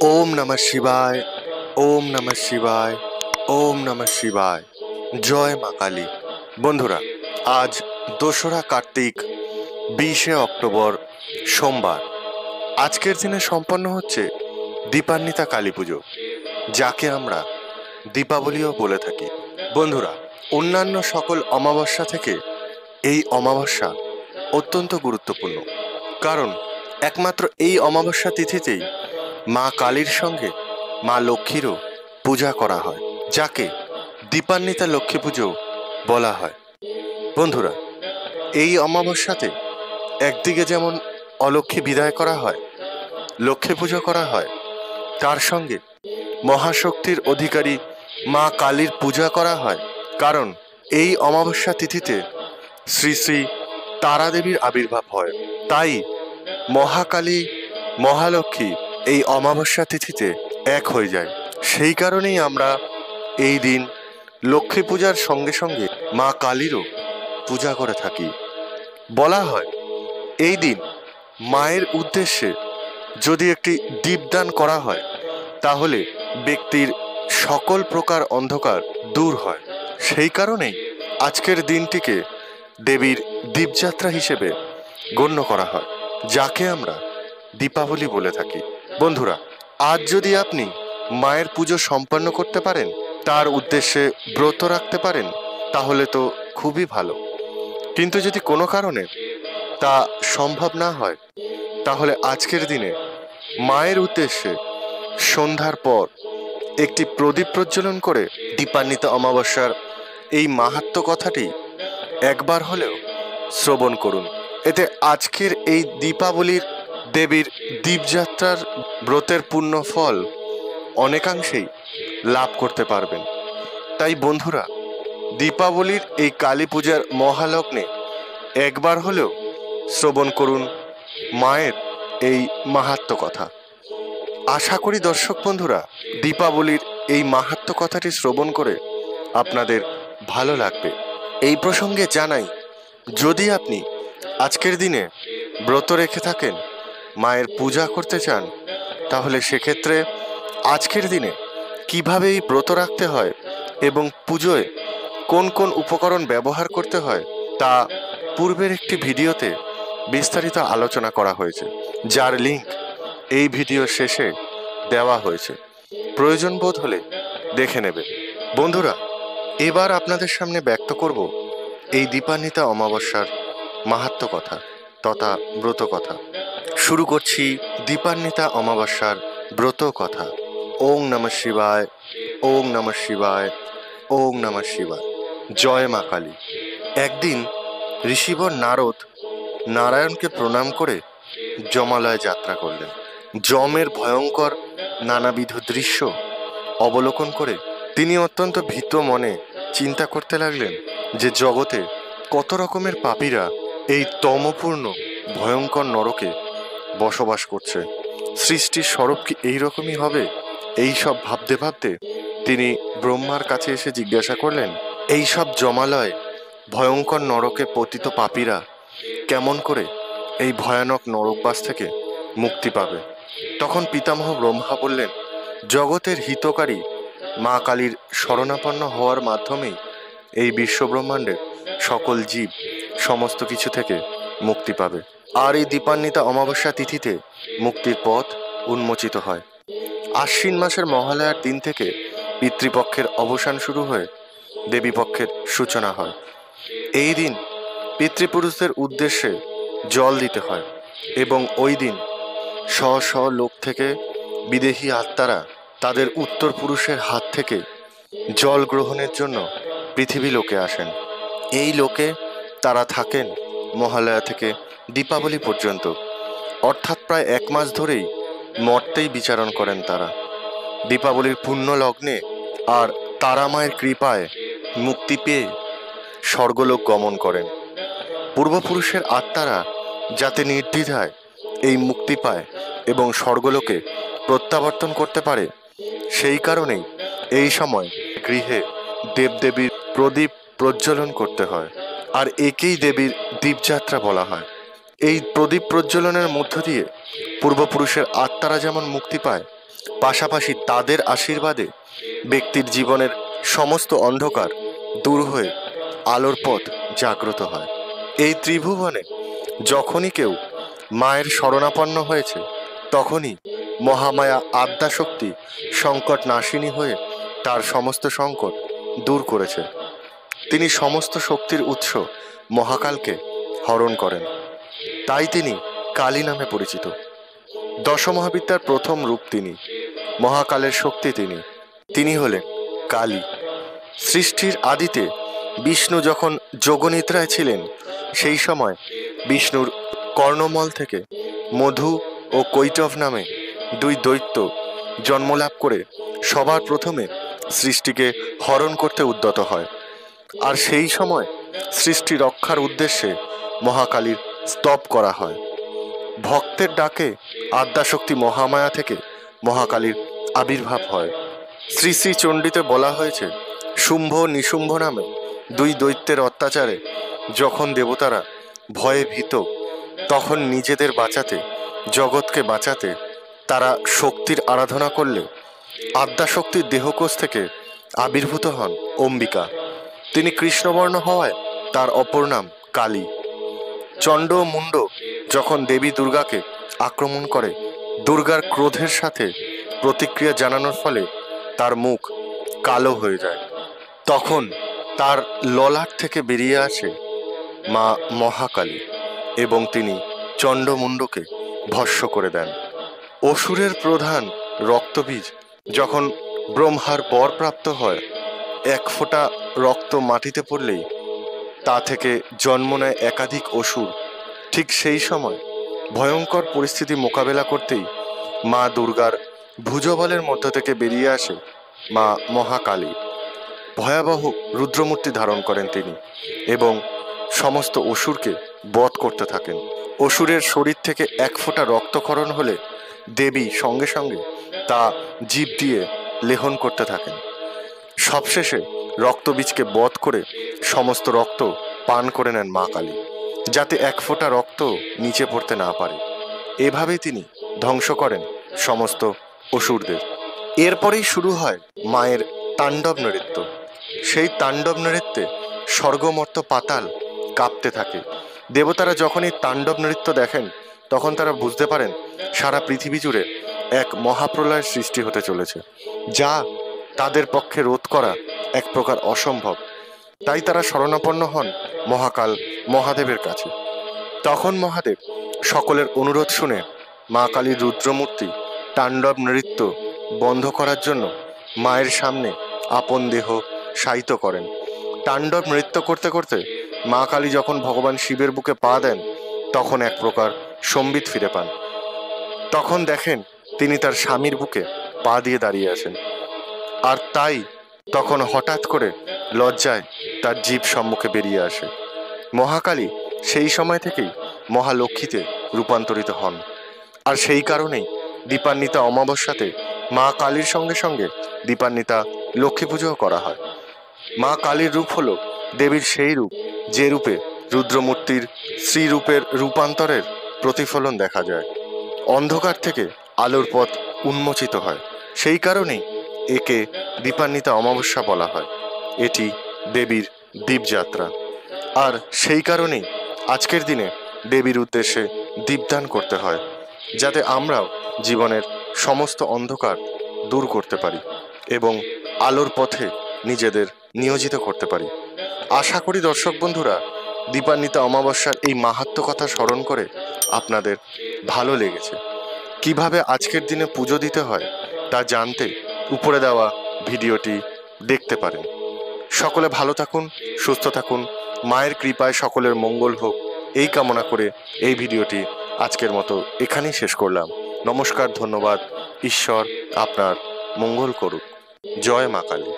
ওম নমঃ শিবায়, ওম নমঃ শিবায়, ওম নমঃ শিবায়। জয় মা কালী। বন্ধুরা, আজ 2রা কার্তিক, 20শে অক্টোবর, সোমবার। আজকের দিনে সম্পন্ন হচ্ছে দীপান্বিতা কালী পুজো, যাকে আমরা দীপাবলিও বলে থাকি। বন্ধুরা, অন্যান্য সকল অমাবস্যা থেকে এই অমাবস্যা অত্যন্ত গুরুত্বপূর্ণ, কারণ একমাত্র এই অমাবস্যা তিথিতেই মা কালীর সঙ্গে মা লক্ষ্মীরও পূজা করা হয়, যাকে দীপান্বিতা লক্ষ্মী পুজো বলা হয়। বন্ধুরা, এই অমাবস্যাতে একদিকে যেমন অলক্ষ্মী বিদায় করা হয়, লক্ষ্মী পুজো করা হয়, তার সঙ্গে মহাশক্তির অধিকারী মা কালীর পূজা করা হয়, কারণ এই অমাবস্যা তিথিতে শ্রী শ্রী তারা দেবীর আবির্ভাব হয়। তাই মহাকালী, মহালক্ষ্মী এই অমাবস্যা তিথিতে এক হয়ে যায়। সেই কারণেই আমরা এই দিন লক্ষ্মী পূজার সঙ্গে সঙ্গে মা কালীরও পূজা করে থাকি। বলা হয় এই দিন মায়ের উদ্দেশ্যে যদি একটি দীপদান করা হয়, তাহলে ব্যক্তির সকল প্রকার অন্ধকার দূর হয়। সেই কারণেই আজকের দিনটিকে দেবীর দীপযাত্রা হিসেবে গণ্য করা হয়, যাকে আমরা দীপাবলি বলে থাকি। বন্ধুরা, আজ যদি আপনি মায়ের পুজো সম্পন্ন করতে পারেন, তার উদ্দেশ্যে ব্রত রাখতে পারেন, তাহলে তো খুবই ভালো। কিন্তু যদি কোনো কারণে তা সম্ভব না হয়, তাহলে আজকের দিনে মায়ের উদ্দেশ্যে সন্ধ্যার পর একটি প্রদীপ প্রজ্বলন করে দীপান্বিতা অমাবস্যার এই মাহাত্ম্য কথাটি একবার হলেও শ্রবণ করুন। এতে আজকের এই দীপাবলির দেবীর দীপযাত্রার ব্রতের পূর্ণ ফল অনেকাংশেই লাভ করতে পারবেন। তাই বন্ধুরা, দীপাবলির এই কালী পূজার মহালগ্নে একবার হলেও শ্রবণ করুন মায়ের এই মাহাত্ম্য কথা। আশা করি দর্শক বন্ধুরা, দীপাবলির এই মাহাত্ম্য কথাটি শ্রবণ করে আপনাদের ভালো লাগবে। এই প্রসঙ্গে জানাই, যদি আপনি আজকের দিনে ব্রত রেখে থাকেন, মায়ের পূজা করতে চান, তাহলে সেক্ষেত্রে আজকের দিনে কিভাবে এই ব্রত রাখতে হয় এবং পুজোয় কোন কোন উপকরণ ব্যবহার করতে হয়, তা পূর্বের একটি ভিডিওতে বিস্তারিত আলোচনা করা হয়েছে, যার লিঙ্ক এই ভিডিও শেষে দেওয়া হয়েছে। প্রয়োজন বোধ হলে দেখে নেবে। বন্ধুরা, এবার আপনাদের সামনে ব্যক্ত করব এই দীপান্বিতা অমাবস্যার মাহাত্ম্য কথা তথা ব্রত কথা। শুরু করছি দীপান্বিতা অমাবস্যার ব্রত কথা। ওং নমঃ শিবায়, ওং নমঃ শিবায়, ওং নমঃ শিবায়। জয় মা কালী। একদিন ঋষিবর নারদ নারায়ণকে প্রণাম করে যমালয়ে যাত্রা করলেন। যমের ভয়ঙ্কর নানাবিধ দৃশ্য অবলোকন করে তিনি অত্যন্ত ভীত মনে চিন্তা করতে লাগলেন যে জগতে কত রকমের পাপীরা এই তমপূর্ণ ভয়ঙ্কর নরকে বসবাস করছে। সৃষ্টির স্বরূপ কি এইরকমই হবে? এই সব ভাবতে ভাবতে তিনি ব্রহ্মার কাছে এসে জিজ্ঞাসা করলেন, এই সব যমালয় ভয়ঙ্কর নরকে পতিত পাপীরা কেমন করে এই ভয়ানক নরকবাস থেকে মুক্তি পাবে? তখন পিতামহ ব্রহ্মা বললেন, জগতের হিতকারী মা কালীর শরণাপন্ন হওয়ার মাধ্যমেই এই বিশ্বব্রহ্মাণ্ডের সকল জীব সমস্ত কিছু থেকে মুক্তি পাবে। আর এই দীপান্বিতা অমাবস্যা তিথিতে মুক্তির পথ উন্মোচিত হয়। আশ্বিন মাসের মহালয়ার দিন থেকে পিতৃপক্ষের অবসান শুরু হয়ে দেবীপক্ষের সূচনা হয়। এই দিন পিতৃপুরুষদের উদ্দেশ্যে জল দিতে হয় এবং ওই দিন স্ব স্ব লোক থেকে বিদেহী আত্মারা তাদের উত্তর পুরুষের হাত থেকে জল গ্রহণের জন্য পৃথিবী লোকে আসেন। এই লোকে তারা থাকেন মহালয়া থেকে দীপাবলি পর্যন্ত, অর্থাৎ প্রায় 1 মাস ধরেই মর্তেই বিচরণ করেন তারা। দীপাবলির পুণ্য লগ্নে আর তারামায়ের কৃপায় মুক্তি পেয়ে স্বর্গলোক গমন করেন। পূর্বপুরুষের আত্মারা যাতে নির্দ্বিধায় এই মুক্তি পায় এবং স্বর্গলোকে প্রত্যাবর্তন করতে পারে, সেই কারণেই এই সময় গৃহে দেবদেবীর প্রদীপ প্রজ্বলন করতে হয়, আর একেই দেবীর দীপযাত্রা বলা হয়। এই প্রদীপ প্রজ্বলনের মধ্য দিয়ে পূর্বপুরুষের আত্মারা যেমন মুক্তি পায়, পাশাপাশি তাদের আশীর্বাদে ব্যক্তির জীবনের সমস্ত অন্ধকার দূর হয়ে আলোর পথ জাগ্রত হয়। এই ত্রিভুবনে যখনই কেউ মায়ের শরণাপন্ন হয়েছে, তখনই মহামায়া আদ্যাশক্তি সংকট নাশিনী হয়ে তার সমস্ত সংকট দূর করেছে। তিনি সমস্ত শক্তির উৎস মহাকালকে হরণ করেন, তাই তিনি কালী নামে পরিচিত। দশমহাবিদ্যার প্রথম রূপ তিনি, মহাকালের শক্তি তিনি হলেন কালী। সৃষ্টির আদিতে বিষ্ণু যখন যোগনিদ্রায় ছিলেন, সেই সময় বিষ্ণুর কর্ণমল থেকে মধু ও কৈটভ নামে দুই দৈত্য জন্মলাভ করে সবার প্রথমে সৃষ্টিকে হরণ করতে উদ্যত হয়। আর সেই সময় সৃষ্টি রক্ষার উদ্দেশ্যে মহাকালীর স্তব করা হয়। ভক্তের ডাকে আদ্যাশক্তি মহামায়া থেকে মহাকালীর আবির্ভাব হয়। শ্রী শ্রী চণ্ডীতে বলা হয়েছে, শুম্ভ নিশুম্ভ নামে দুই দৈত্যের অত্যাচারে যখন দেবতারা ভয়ে ভীত, তখন নিজেদের বাঁচাতে, জগৎকে বাঁচাতে তারা শক্তির আরাধনা করলে আদ্যাশক্তির দেহকোষ থেকে আবির্ভূত হন অম্বিকা। তিনি কৃষ্ণবর্ণ হওয়ায় তার অপর নাম কালী। চণ্ড ও মুণ্ড যখন দেবী দুর্গাকে আক্রমণ করে, দুর্গার ক্রোধের সাথে প্রতিক্রিয়া জানানোর ফলে তার মুখ কালো হয়ে যায়। তখন তার ললাট থেকে বেরিয়ে আসে মা মহাকালী এবং তিনি চণ্ডমুণ্ডকে ভস্ম করে দেন। অসুরের প্রধান রক্তবীজ যখন ব্রহ্মার বর প্রাপ্ত হয়, এক ফোঁটা রক্ত মাটিতে পড়লেই তা থেকে জন্ম নেয় একাধিক অসুর। ঠিক সেই সময় ভয়ঙ্কর পরিস্থিতি মোকাবেলা করতেই মা দুর্গার ভুজবলের মধ্য থেকে বেরিয়ে আসে মা মহাকালী। ভয়াবহ রুদ্রমূর্তি ধারণ করেন তিনি এবং সমস্ত অসুরকে বধ করতে থাকেন। অসুরের শরীর থেকে এক ফোঁটা রক্তক্ষরণ হলে দেবী সঙ্গে সঙ্গে তা জিভ দিয়ে লেহন করতে থাকেন। সবশেষে রক্তবীজকে বধ করে সমস্ত রক্ত পান করে নেন মা কালী, যাতে এক ফোঁটা রক্ত নিচে পড়তে না পারে। এভাবেই তিনি ধ্বংস করেন সমস্ত অসুরদের। এরপরেই শুরু হয় মায়ের তাণ্ডব নৃত্য। সেই তাণ্ডব নৃত্যে স্বর্গমর্ত পাতাল কাঁপতে থাকে। দেবতারা যখন এই তাণ্ডব নৃত্য দেখেন, তখন তারা বুঝতে পারেন সারা পৃথিবী জুড়ে এক মহাপ্রলয়ের সৃষ্টি হতে চলেছে, যা তাদের পক্ষে রোধ করা এক প্রকার অসম্ভব। তাই তারা শরণাপন্ন হন মহাকাল মহাদেবের কাছে। তখন মহাদেব সকলের অনুরোধ শুনে মা কালীর রুদ্রমূর্তি তাণ্ডব নৃত্য বন্ধ করার জন্য মায়ের সামনে আপন দেহ শায়িত করেন। তাণ্ডব নৃত্য করতে করতে মা কালী যখন ভগবান শিবের বুকে পা দেন, তখন এক প্রকার সম্বিত ফিরে পান। তখন দেখেন তিনি তার স্বামীর বুকে পা দিয়ে দাঁড়িয়ে আছেন। আর তাই তখন হঠাৎ করে লজ্জায় তার জিভ সম্মুখে বেরিয়ে আসে। মহাকালী সেই সময় থেকেই মহালক্ষ্মীতে রূপান্তরিত হন। আর সেই কারণেই দীপান্বিতা অমাবস্যাতে মা কালীর সঙ্গে সঙ্গে দীপান্বিতা লক্ষ্মী পুজোও করা হয়। মা কালীর রূপ হলো দেবীর সেই রূপ যে রূপে রুদ্রমূর্তির শ্রীরূপের রূপান্তরের প্রতিফলন দেখা যায়। অন্ধকার থেকে আলোর পথ উন্মোচিত হয়। সেই কারণেই একে দীপান্বিতা অমাবস্যা বলা হয়। এটি দেবীর দীপযাত্রা। আর সেই কারণেই আজকের দিনে দেবীর উদ্দেশ্যে দীপদান করতে হয়, যাতে আমরাও জীবনের সমস্ত অন্ধকার দূর করতে পারি এবং আলোর পথে নিজেদের নিয়োজিত করতে পারি। আশা করি দর্শক বন্ধুরা, দীপান্বিতা অমাবস্যার এই মাহাত্ম্য কথা স্মরণ করে আপনাদের ভালো লেগেছে। কিভাবে আজকের দিনে পুজো দিতে হয় তা জানতে উপরে দেওয়া ভিডিওটি দেখতে পারেন। সকলে ভালো থাকুন, সুস্থ থাকুন, মায়ের কৃপায় সকলের মঙ্গল হোক, এই কামনা করে এই ভিডিওটি আজকের মতো এখানেই শেষ করলাম। নমস্কার, ধন্যবাদ। ঈশ্বর আপনার মঙ্গল করুক। জয় মা কালী।